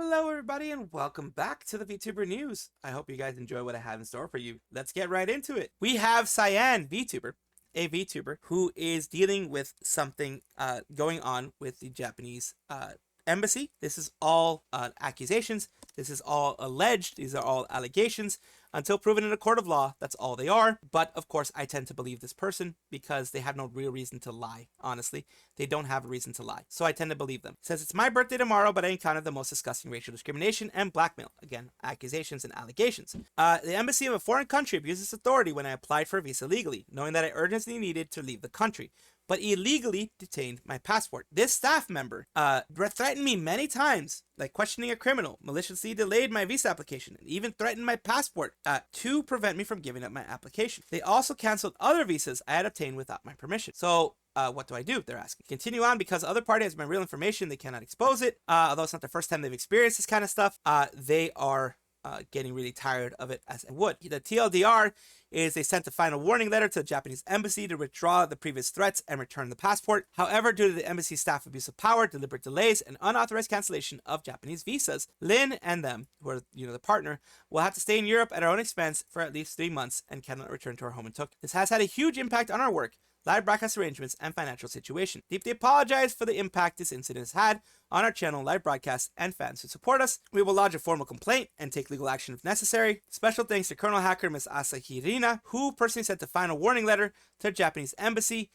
Hello everybody and welcome back to the VTuber news. I hope you guys enjoy what I have in store for you. Let's get right into it. We have Cyan VTuber, a VTuber who is dealing with something going on with the Japanese embassy. This is all accusations. This is all alleged. These are all allegations. Until proven in a court of law, that's all they are. But of course, I tend to believe this person because they have no real reason to lie, honestly. They don't have a reason to lie. So I tend to believe them. It says, it's my birthday tomorrow, but I encountered the most disgusting racial discrimination and blackmail. Again, accusations and allegations. The embassy of a foreign country abused its authority when I applied for a visa legally, knowing that I urgently needed to leave the country, but illegally detained my passport. This staff member threatened me many times, like questioning a criminal, maliciously delayed my visa application, and even threatened my passport to prevent me from giving up my application. They also canceled other visas I had obtained without my permission. So what do I do? They're asking. Continue on because the other party has my real information. They cannot expose it. Although it's not the first time they've experienced this kind of stuff, they are getting really tired of it as I would. The TLDR is they sent a final warning letter to the Japanese embassy to withdraw the previous threats and return the passport. However, due to the embassy staff abuse of power, deliberate delays, and unauthorized cancellation of Japanese visas, Lin and them, who are the partner, will have to stay in Europe at our own expense for at least 3 months and cannot return to our home in Tokyo. This has had a huge impact on our work, live broadcast arrangements, and financial situation. Deeply apologize for the impact this incident has had on our channel, live broadcasts, and fans who support us. We will lodge a formal complaint and take legal action if necessary. Special thanks to Colonel Hacker Ms. Asahirina, who personally sent the final warning letter to the Japanese embassy,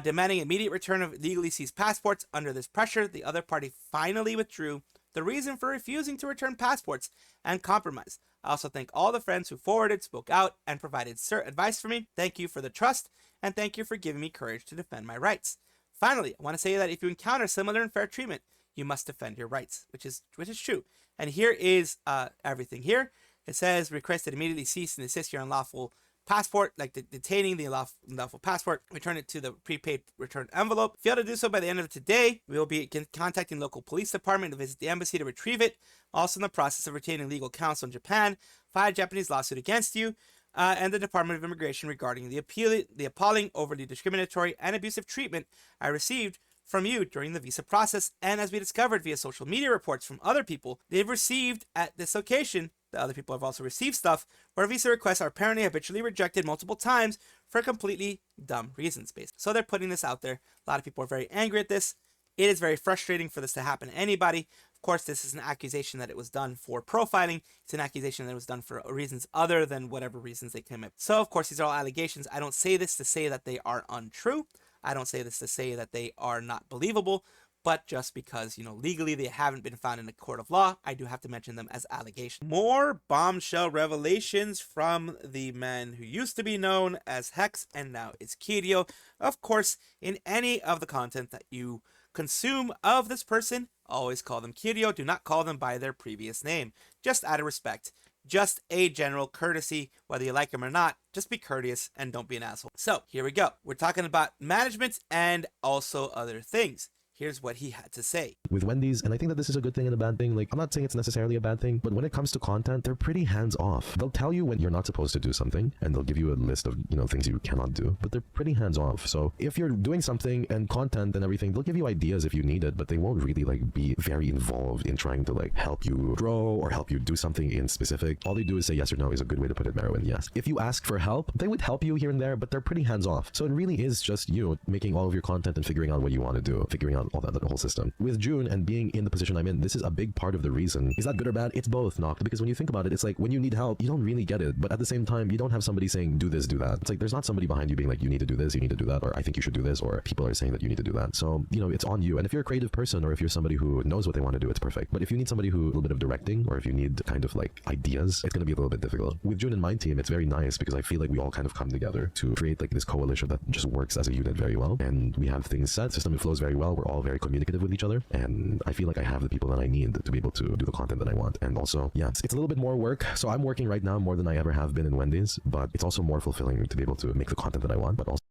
demanding immediate return of legally seized passports. Under this pressure, the other party finally withdrew the reason for refusing to return passports and compromise. I also thank all the friends who forwarded, spoke out, and provided advice for me. Thank you for the trust, and thank you for giving me courage to defend my rights. Finally, I want to say that if you encounter similar unfair treatment, you must defend your rights, which is true. And here is everything here. It says, requested immediately cease and desist your unlawful passport, like detaining the unlawful passport, return it to the prepaid return envelope. Fail to do so by the end of today, we will be contacting local police department to visit the embassy to retrieve it. Also in the process of retaining legal counsel in Japan, file a Japanese lawsuit against you and the Department of Immigration regarding the appalling, overly discriminatory, and abusive treatment I received from you during the visa process. And as we discovered via social media reports from other people, they've received at this location, the other people have also received stuff where visa requests are apparently habitually rejected multiple times for completely dumb reasons, basically. So they're putting this out there. A lot of people are very angry at this. It is very frustrating for this to happen to anybody. Of course, this is an accusation that it was done for profiling. It's an accusation that it was done for reasons other than whatever reasons they came up. So, of course, these are all allegations. I don't say this to say that they are untrue. I don't say this to say that they are not believable. But just because, legally they haven't been found in a court of law, I do have to mention them as allegations. More bombshell revelations from the man who used to be known as Hex and now is Kiryu. Of course, in any of the content that you consume of this person, always call them Kiryu. Do not call them by their previous name. Just out of respect. Just a general courtesy, whether you like them or not. Just be courteous and don't be an asshole. So, here we go. We're talking about management and also other things. Here's what he had to say. With Wendy's, and I think that this is a good thing and a bad thing. Like, I'm not saying it's necessarily a bad thing, but when it comes to content, they're pretty hands-off. They'll tell you when you're not supposed to do something, and they'll give you a list of, things you cannot do, but they're pretty hands-off. So if you're doing something and content and everything, they'll give you ideas if you need it, but they won't really, be very involved in trying to, help you grow or help you do something in specific. All they do is say yes or no is a good way to put it, Merowyn, yes. If you ask for help, they would help you here and there, but they're pretty hands-off. So it really is just you making all of your content and figuring out what you want to do, figuring out all that, the whole system. With June and being in the position I'm in, this is a big part of the reason. Is that good or bad? It's both, Noct, because when you think about it, it's like when you need help, you don't really get it, but at the same time, you don't have somebody saying, do this, do that. It's like there's not somebody behind you being like, you need to do this, you need to do that, or I think you should do this, or people are saying that you need to do that. So, it's on you. And if you're a creative person, or if you're somebody who knows what they want to do, it's perfect. But if you need somebody who a little bit of directing, or if you need kind of ideas, it's going to be a little bit difficult. With June and my team, it's very nice because I feel like we all kind of come together to create this coalition that just works as a unit very well. And we have things set, system flows very well. We're all very communicative with each other. And I feel like I have the people that I need to be able to do the content that I want. And also, yeah, it's a little bit more work. So I'm working right now more than I ever have been in Wendy's, but it's also more fulfilling to be able to make the content that I want, but also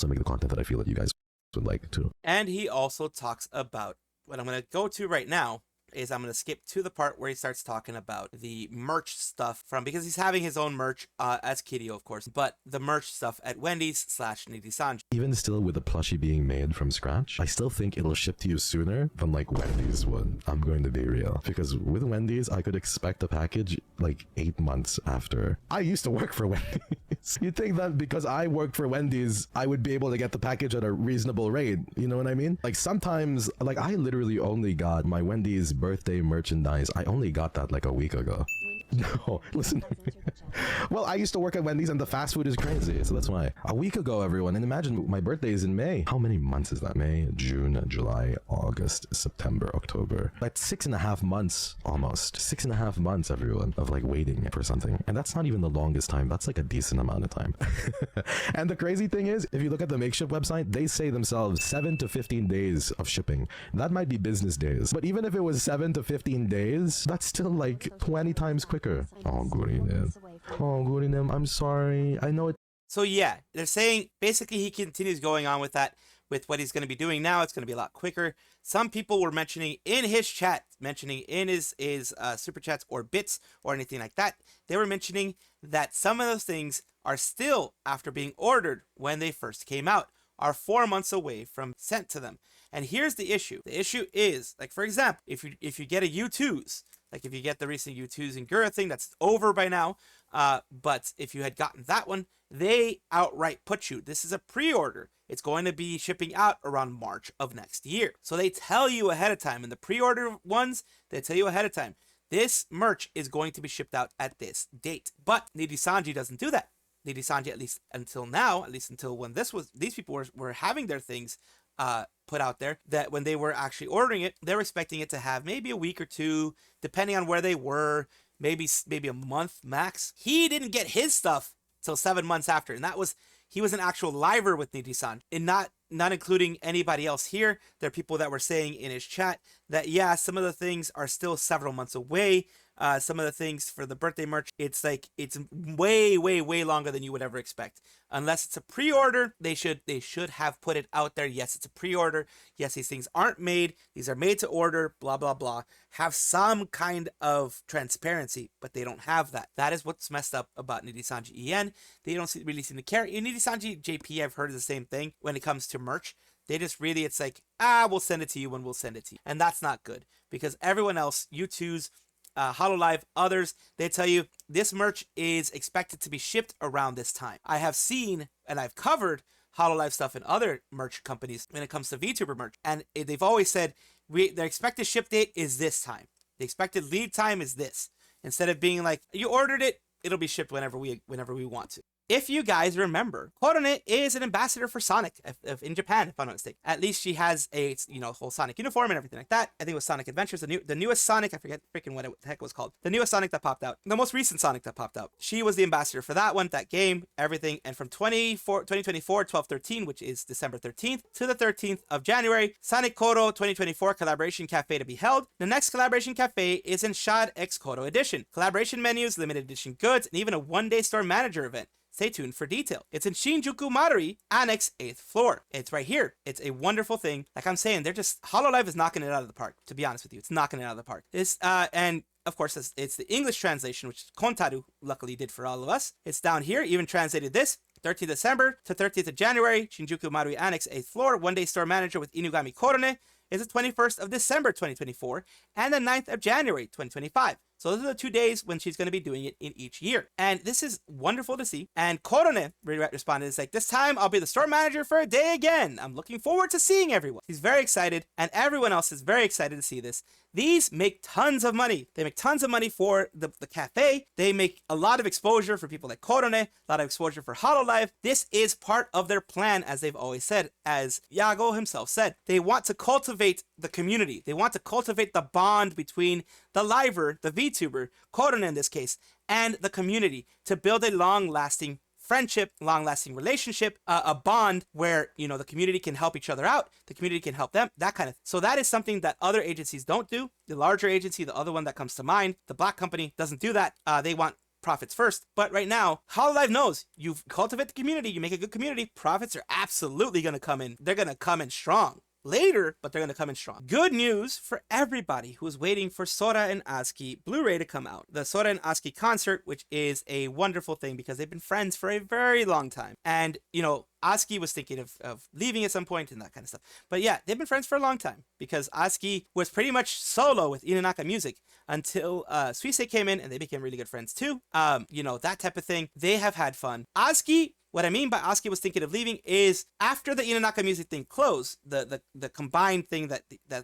make the content that I feel that you guys would like too. And he also talks about what I'm going to go to right now. is I'm going to skip to the part where he starts talking about the merch stuff because he's having his own merch as Kiryu, of course, but the merch stuff at Wendy's / Nijisanji. Even still with the plushie being made from scratch, I still think it'll ship to you sooner than like Wendy's would. I'm going to be real. Because with Wendy's, I could expect a package like 8 months after. I used to work for Wendy's. You'd think that because I worked for Wendy's, I would be able to get the package at a reasonable rate. You know what I mean? Like sometimes, like I literally only got my Wendy's birthday merchandise. I only got that like a week ago. No, listen. Well, I used to work at Wendy's and the fast food is crazy, so that's why. A week ago, everyone, and imagine my birthday is in May. How many months is that? May, June, July, August, September, October. That's 6.5 months, almost. 6.5 months, everyone, of like waiting for something. And that's not even the longest time. That's like a decent amount of time. And the crazy thing is, if you look at the Makeshift website, they say themselves 7 to 15 days of shipping. That might be business days. But even if it was 7 to 15 days, that's still like 20 times quicker. Oh, Gurinem. Oh, Gurinem, I'm sorry. I know it. So yeah, they're saying basically he continues going on with that, with what he's going to be doing now. It's going to be a lot quicker. Some people were mentioning in his chat, mentioning in his super chats or bits or anything like that, they were mentioning that some of those things are still, after being ordered when they first came out, are 4 months away from sent to them. And here's the issue. The issue is, like, for example, if you get a U2s, like if you get the recent U2s and Gura thing, that's over by now. But if you had gotten that one, they outright put you, this is a pre-order. It's going to be shipping out around March of next year. So they tell you ahead of time. In the pre-order ones, they tell you ahead of time, this merch is going to be shipped out at this date. But Nijisanji doesn't do that. Nijisanji, at least until now, at least until when these people were having their things put out there, that when they were actually ordering it, they were expecting it to have maybe a week or two, depending on where they were, maybe a month max. He didn't get his stuff till 7 months after, and he was an actual liver with Nijisanji, and not including anybody else here. There are people that were saying in his chat that yeah, some of the things are still several months away. Some of the things for the birthday merch, it's way longer than you would ever expect. Unless it's a pre-order, they should have put it out there. Yes, it's a pre-order. Yes, these things aren't made. These are made to order, blah, blah, blah. Have some kind of transparency, but they don't have that. That is what's messed up about Nijisanji EN. They don't really seem to care. In Nijisanji JP, I've heard the same thing when it comes to merch. They just really, it's like, we'll send it to you when we'll send it to you. And that's not good, because everyone else, U2s, Hololive, others, they tell you this merch is expected to be shipped around this time. I have seen and I've covered Hololive stuff in other merch companies when it comes to VTuber merch, and they've always said their expected ship date is this time. The expected lead time is this. Instead of being like, you ordered it, it'll be shipped whenever we want to. If you guys remember, Korone is an ambassador for Sonic in Japan, if I'm not mistaken. At least she has a whole Sonic uniform and everything like that. I think it was Sonic Adventures, the newest Sonic. I forget freaking what the heck it was called. The newest Sonic that popped out, the most recent Sonic that popped out. She was the ambassador for that one, that game, everything. And from 2024 12/13, which is December 13th to the 13th of January, Sonic Koro 2024 Collaboration Cafe to be held. The next Collaboration Cafe is in Shad X Koro Edition. Collaboration menus, limited edition goods, and even a one-day store manager event. Stay tuned for detail. It's in Shinjuku Marui, Annex 8th floor. It's right here. It's a wonderful thing. Like I'm saying, Hololive is knocking it out of the park. To be honest with you, it's knocking it out of the park. And of course, it's the English translation, which Kontaru luckily did for all of us. It's down here, even translated this. 13th December to 30th of January, Shinjuku Marui Annex 8th floor, one-day store manager with Inugami Korone is the 21st of December 2024 and the 9th of January 2025. So those are the 2 days when she's going to be doing it in each year. And this is wonderful to see. And Korone responded, it's like, this time I'll be the store manager for a day again. I'm looking forward to seeing everyone. He's very excited, and everyone else is very excited to see this. These make tons of money. They make tons of money for the cafe. They make a lot of exposure for people like Korone, a lot of exposure for Hololive. This is part of their plan, as they've always said, as Yago himself said. They want to cultivate the community. They want to cultivate the bond between the liver, the VTuber, Korone in this case, and the community to build a long-lasting friendship, long-lasting relationship, a bond where, the community can help each other out, the community can help them, that kind of thing. So that is something that other agencies don't do. The larger agency, the other one that comes to mind, the Black Company, doesn't do that. They want profits first. But right now, Hololive knows you cultivate the community, you make a good community, profits are absolutely going to come in. They're going to come in strong. later, but they're going to come in strong. Good news for everybody who is waiting for Sora and Azuki Blu-ray to come out. The Sora and Azuki concert, which is a wonderful thing because they've been friends for a very long time. And, you know, Azuki was thinking of leaving at some point and that kind of stuff. But yeah, they've been friends for a long time because Azuki was pretty much solo with Inanaka Music until Suisei came in and they became really good friends too. You know, that type of thing. They have had fun. Azuki, what I mean by Azuki was thinking of leaving is after the Inanaka Music thing closed, the combined thing that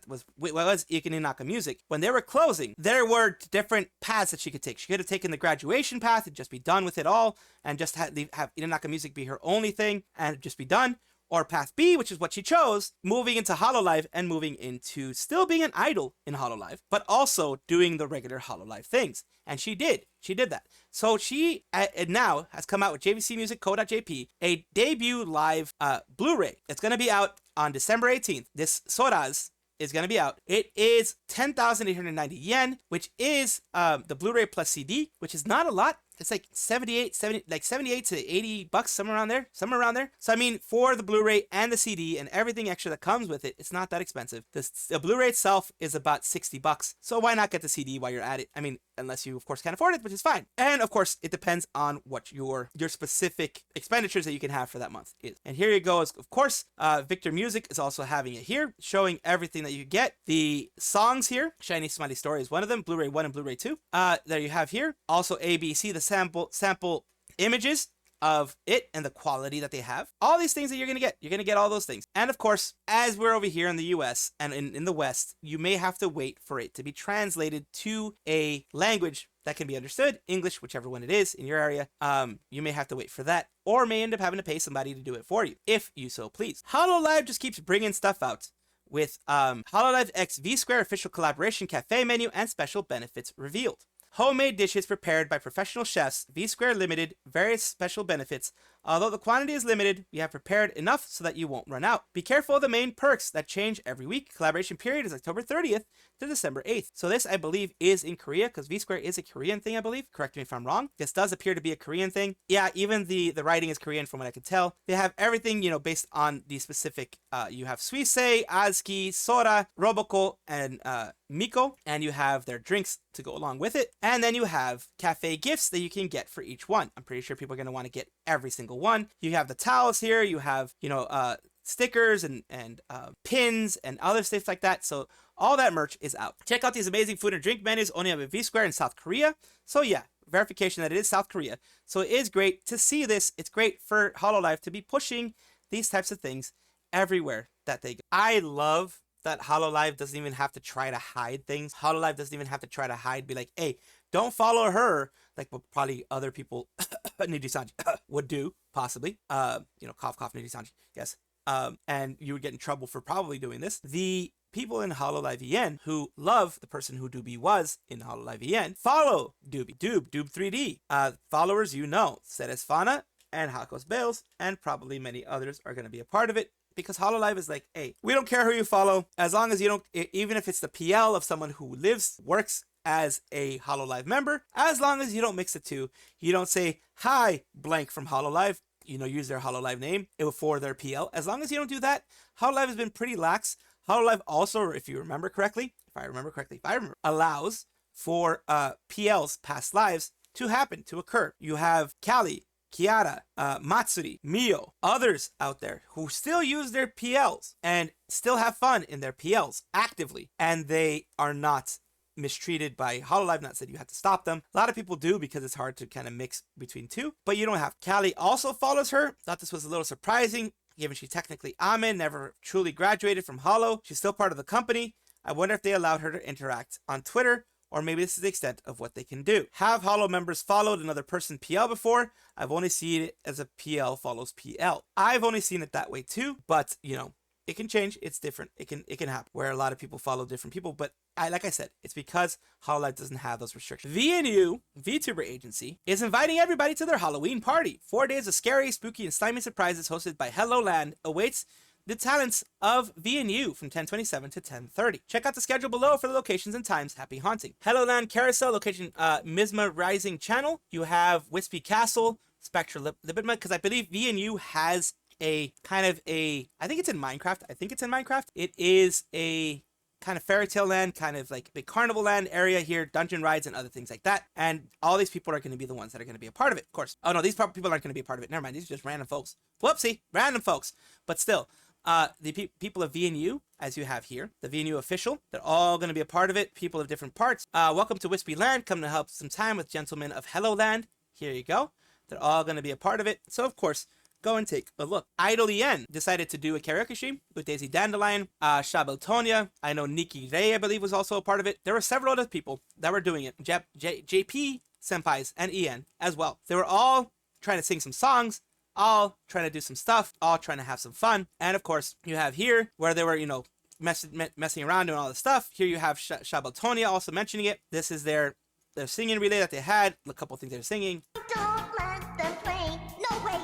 was Inanaka Music, when they were closing, there were different paths that she could take. She could have taken the graduation path and just be done with it all and just have Inanaka Music be her only thing and just be done. Or path B, which is what she chose, moving into Hololive and moving into still being an idol in Hololive, but also doing the regular Hololive things. And she did. She did that. So she now has come out with JVC Music Co.jp, a debut live Blu-ray. It's going to be out on December 18th. This SoraAZ is going to be out. It is 10,890 yen, which is the Blu-ray plus CD, which is not a lot. It's like 78 to 80 bucks, somewhere around there. So I mean, for the Blu-ray and the CD and everything extra that comes with it, it's not that expensive. The Blu-ray itself is about 60 bucks. So why not get the CD while you're at it? I mean, unless you of course can't afford it, which is fine. And of course, it depends on what your specific expenditures that you can have for that month is. And here you go. Of course, Victor Music is also having it here, showing everything that you get. The songs here, Shiny Smiley Story is one of them, Blu-ray 1 and Blu-ray 2. There you have here. Also ABC, the sample images of it and the quality that they have. All these things that you're going to get all those things. And of course, as we're over here in the US and in the West, you may have to wait for it to be translated to a language that can be understood, English, whichever one it is in your area. You may have to wait for that, or may end up having to pay somebody to do it for you, if you so please. Hololive just keeps bringing stuff out with Hololive X V-Square official collaboration cafe menu and special benefits revealed. Homemade dishes prepared by professional chefs, V-Square Limited, various special benefits. Although the quantity is limited, we have prepared enough so that you won't run out. Be careful of the main perks that change every week. Collaboration period is October 30th to December 8th. So this, I believe, is in Korea, because V-Square is a Korean thing, I believe. Correct me if I'm wrong. This does appear to be a Korean thing. Yeah, even the writing is Korean from what I could tell. They have everything, you know, based on the specific, you have Suisei, Azuki, Sora, Roboko, and Miko, and you have their drinks to go along with it. And then you have cafe gifts that you can get for each one. I'm pretty sure people are going to want to get every single one. You have the towels here. You have, you know, stickers and pins and other stuff like that. So all that merch is out. Check out these amazing food and drink menus only on V-Square in South Korea. So yeah, verification that it is South Korea. So it is great to see this. It's great for Hololive to be pushing these types of things everywhere that they go. I love that Hololive doesn't even have to try to hide things. Hololive doesn't even have to try to hide, be like, hey, don't follow her, like what probably other people, Nijisanji, would do, possibly. You know, cough, cough, Nijisanji, yes. And you would get in trouble for probably doing this. The people in Hololive EN who love the person who Dooby was in Hololive EN follow Dooby, Doob 3D. Followers, you know, Ceres Fana and Hakos Bales, and probably many others are going to be a part of it. Because Hololive is like, hey, we don't care who you follow, as long as you don't, even if it's the PL of someone who works as a Hololive member, as long as you don't mix the two, you don't say, hi, blank from Hololive, you know, use their Hololive name for their PL. As long as you don't do that, Hololive has been pretty lax. Hololive also, if I remember, allows for PLs, past lives, to happen, to occur. You have Kali, Kiara, Matsuri, Mio, others out there who still use their PLs and still have fun in their PLs actively, and they are not mistreated by Hololive. Not said you have to stop them. A lot of people do because it's hard to kind of mix between two, but you don't have. Kali also follows her. Thought this was a little surprising, given she's technically Amen, never truly graduated from Holo. She's still part of the company. I wonder if they allowed her to interact on Twitter, or maybe this is the extent of what they can do. Have Holo members followed another person PL before? I've only seen it as a PL follows PL. I've only seen it that way too, but you know, it can change. It's different. It can happen where a lot of people follow different people, but like I said, it's because Hololive doesn't have those restrictions. VNU, VTuber agency, is inviting everybody to their Halloween party. 4 days of scary, spooky, and slimy surprises hosted by HelloLand awaits the talents of VNU from 10:27 to 10:30. Check out the schedule below for the locations and times. Happy haunting. HelloLand Carousel, location Misma Rising Channel. You have Wispy Castle, Spectra Libidma, because I believe VNU has a kind of a, I think it's in Minecraft. It is a kind of fairy tale land, kind of like big carnival land area here, dungeon rides and other things like that. And all these people are going to be the ones that are going to be a part of it, of course. Oh no, these people aren't going to be a part of it. Never mind. These are just random folks. Whoopsie, random folks. But still, the people of VNU, as you have here, the VNU official, they're all going to be a part of it. People of different parts. Welcome to Wispy Land. Come to help some time with gentlemen of Hello Land. Here you go. They're all going to be a part of it. So of course, go and take a look. IdolEN decided to do a karaoke stream with Daisy Dandelion, Shabeltonia. I know Nikki Ray, I believe, was also a part of it. There were several other people that were doing it. JP senpais and EN as well. They were all trying to sing some songs, all trying to do some stuff, all trying to have some fun. And of course, you have here where they were, you know, messing around doing all this stuff. Here you have Shabeltonia also mentioning it. This is their singing relay that they had. A couple things they're singing. Don't let them play. No way.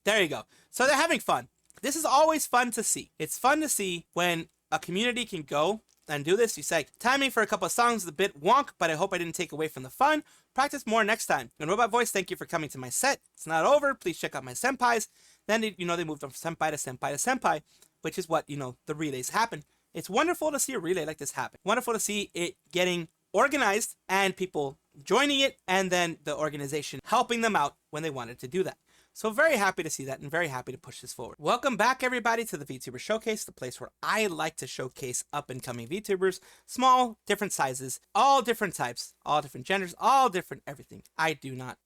There you go. So they're having fun. This is always fun to see. It's fun to see when a community can go and do this. You say, timing for a couple of songs is a bit wonk, but I hope I didn't take away from the fun. Practice more next time. And Robot Voice, thank you for coming to my set. It's not over. Please check out my senpais. Then, they moved from senpai to senpai to senpai, which is what, the relays happen. It's wonderful to see a relay like this happen. Wonderful to see it getting organized and people joining it, and then the organization helping them out when they wanted to do that. So very happy to see that and very happy to push this forward. Welcome back everybody to the VTuber Showcase, the place where I like to showcase up and coming VTubers, small, different sizes, all different types, all different genders, all different everything. I do not,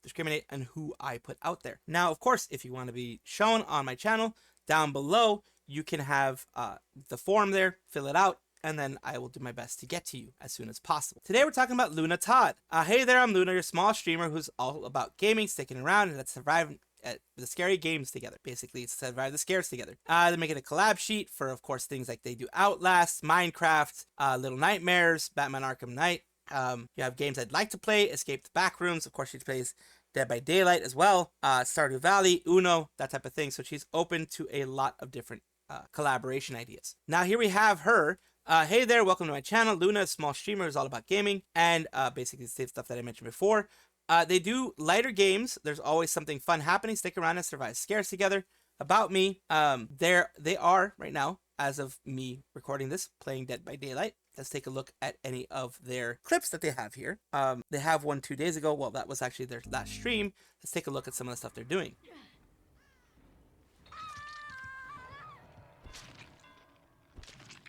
discriminate on who I put out there. Now, of course, if you want to be shown on my channel, down below, you can have the form there, fill it out, and then I will do my best to get to you as soon as possible. Today we're talking about Luna Todd. Hey there, I'm Luna, your small streamer who's all about gaming, sticking around, and let's survive the scary games together. Basically, it's survive the scares together. They're making a collab sheet for, of course, things like they do Outlast, Minecraft, Little Nightmares, Batman Arkham Knight. You have games I'd like to play, Escape the Backrooms. Of course, she plays Dead by Daylight as well, Stardew Valley, Uno, that type of thing. So she's open to a lot of different collaboration ideas. Now here we have her. Hey there, welcome to my channel. Luna, a small streamer who's all about gaming and basically the same stuff that I mentioned before. They do lighter games. There's always something fun happening. Stick around and survive scares together. About me, they are right now, as of me recording this, playing Dead by Daylight. Let's take a look at any of their clips that they have here. They have one 2 days ago. Well, that was actually their last stream. Let's take a look at some of the stuff they're doing.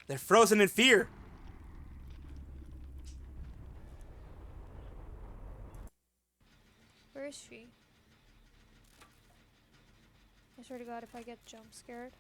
They're frozen in fear. Where is she? I swear to God, if I get jump scared.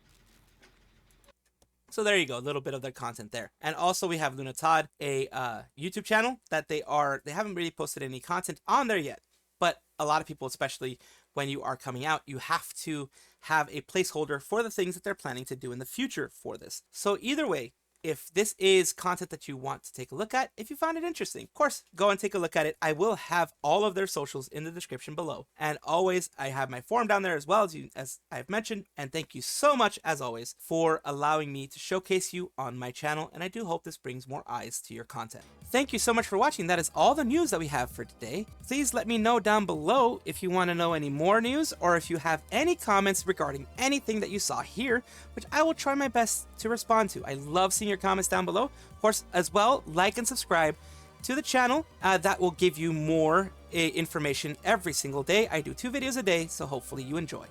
So there you go, a little bit of their content there. And also we have Luna Todd, a YouTube channel that they haven't really posted any content on there yet. But a lot of people, especially when you are coming out, you have to have a placeholder for the things that they're planning to do in the future for this. So either way, if this is content that you want to take a look at, if you found it interesting, of course, go and take a look at it. I will have all of their socials in the description below. And always, I have my forum down there as well, as I've mentioned. And thank you so much, as always, for allowing me to showcase you on my channel. And I do hope this brings more eyes to your content. Thank you so much for watching. That is all the news that we have for today. Please let me know down below if you want to know any more news or if you have any comments regarding anything that you saw here, which I will try my best to respond to. I love seeing your comments down below. Of course, as well, like and subscribe to the channel. That will give you more information every single day. I do 2 videos a day, so hopefully you enjoy.